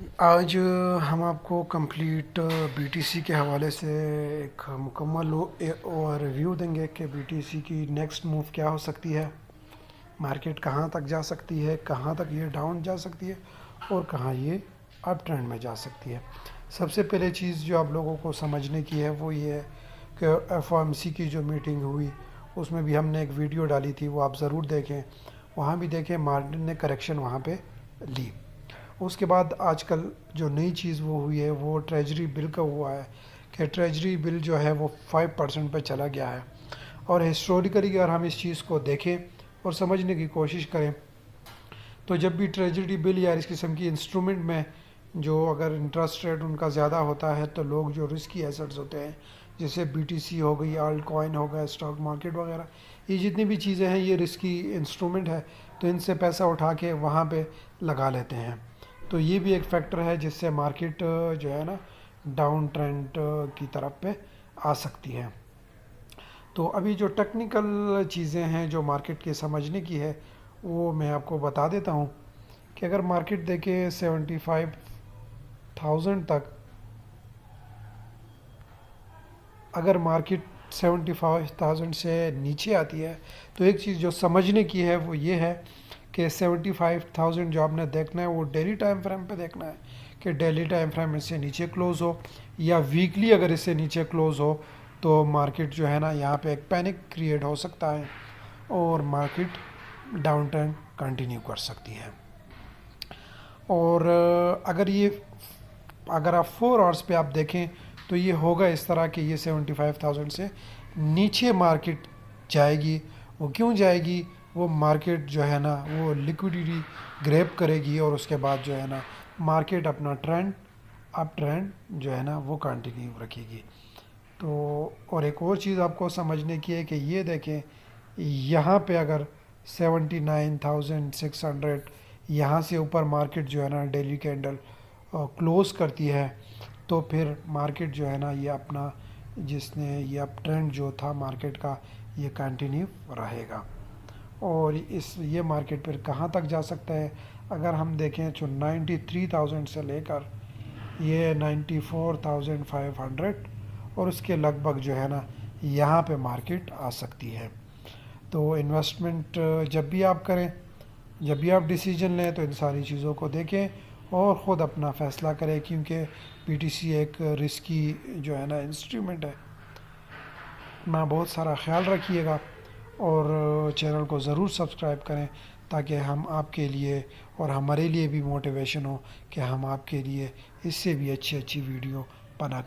آج ہم آپ کو کمپلیٹ بی ٹی سی کے حوالے سے ایک مکمل ریویو دیں گے کہ بی ٹی سی کی نیکسٹ موو کیا ہو سکتی ہے، مارکیٹ کہاں تک جا سکتی ہے، کہاں تک یہ ڈاؤن جا سکتی ہے اور کہاں یہ اپ ٹرینڈ میں جا سکتی ہے۔ سب سے پہلے چیز جو آپ لوگوں کو سمجھنے کی ہے وہ یہ ہے کہ ایف او ایم سی کی جو میٹنگ ہوئی اس میں بھی ہم نے ایک ویڈیو ڈالی تھی، وہ آپ ضرور دیکھیں، وہاں بھی دیکھیں مارکیٹ نے کریکشن وہاں پہ لی۔ اس کے بعد آج کل جو نئی چیز وہ ہوئی ہے وہ ٹریجری بل کا ہوا ہے کہ ٹریجری بل جو ہے وہ 5% پہ چلا گیا ہے، اور ہسٹوریکلی اگر ہم اس چیز کو دیکھیں اور سمجھنے کی کوشش کریں تو جب بھی ٹریجری بل یا اس قسم کی انسٹرومنٹ میں جو اگر انٹرسٹ ریٹ ان کا زیادہ ہوتا ہے تو لوگ جو رسکی ایسٹس ہوتے ہیں جیسے بی ٹی سی ہو گئی، آلٹ کوائن ہو گیا، اسٹاک مارکیٹ وغیرہ، یہ جتنی بھی چیزیں ہیں یہ رسکی انسٹرومنٹ ہے، تو ان سے پیسہ اٹھا کے وہاں پہ لگا لیتے ہیں۔ تو یہ بھی ایک فیکٹر ہے جس سے مارکیٹ جو ہے نا ڈاؤن ٹرینڈ کی طرف پہ آ سکتی ہے۔ تو ابھی جو ٹیکنیکل چیزیں ہیں جو مارکیٹ کے سمجھنے کی ہے وہ میں آپ کو بتا دیتا ہوں کہ اگر مارکیٹ دیکھیں 75,000 تک، اگر مارکیٹ 75,000 سے نیچے آتی ہے تو ایک چیز جو سمجھنے کی ہے وہ یہ ہے کہ 75,000 جو آپ نے دیکھنا ہے وہ ڈیلی ٹائم فریم پہ دیکھنا ہے کہ ڈیلی ٹائم فریم اس سے نیچے کلوز ہو، یا ویکلی اگر اس سے نیچے کلوز ہو تو مارکیٹ جو ہے نا یہاں پہ ایک پینک کریٹ ہو سکتا ہے اور مارکیٹ ڈاؤن ٹرینڈ کنٹینیو کر سکتی ہے۔ اور اگر آپ 4 آورس پہ آپ دیکھیں تو یہ ہوگا اس طرح کہ یہ 75,000 سے نیچے مارکیٹ جائے گی۔ وہ کیوں جائے گی؟ وہ مارکیٹ جو ہے نا وہ لیکوڈیٹی گریب کرے گی اور اس کے بعد جو ہے نا مارکیٹ اپنا ٹرینڈ اپ ٹرینڈ جو ہے نا وہ کنٹینیو رکھے گی۔ تو اور ایک اور چیز آپ کو سمجھنے کی ہے کہ یہ دیکھیں یہاں پہ اگر 79,600 یہاں سے اوپر مارکیٹ جو ہے نا ڈیلی کینڈل کلوز کرتی ہے تو پھر مارکیٹ جو ہے نا یہ اپنا جس نے یہ اپ ٹرینڈ جو تھا مارکیٹ کا یہ کنٹینیو رہے گا۔ اور یہ مارکیٹ پھر کہاں تک جا سکتا ہے؟ اگر ہم دیکھیں تو 93,000 سے لے کر یہ 94,500 اور اس کے لگ بھگ جو ہے نا یہاں پہ مارکیٹ آ سکتی ہے۔ تو انویسٹمنٹ جب بھی آپ کریں، جب بھی آپ ڈیسیجن لیں تو ان ساری چیزوں کو دیکھیں اور خود اپنا فیصلہ کریں، کیونکہ پی ٹی سی ایک رسکی جو ہے نا انسٹرومنٹ ہے۔ اپنا بہت سارا خیال رکھیے گا اور چینل کو ضرور سبسکرائب کریں تاکہ ہم آپ کے لیے اور ہمارے لیے بھی موٹیویشن ہو کہ ہم آپ کے لیے اس سے بھی اچھی ویڈیو بنا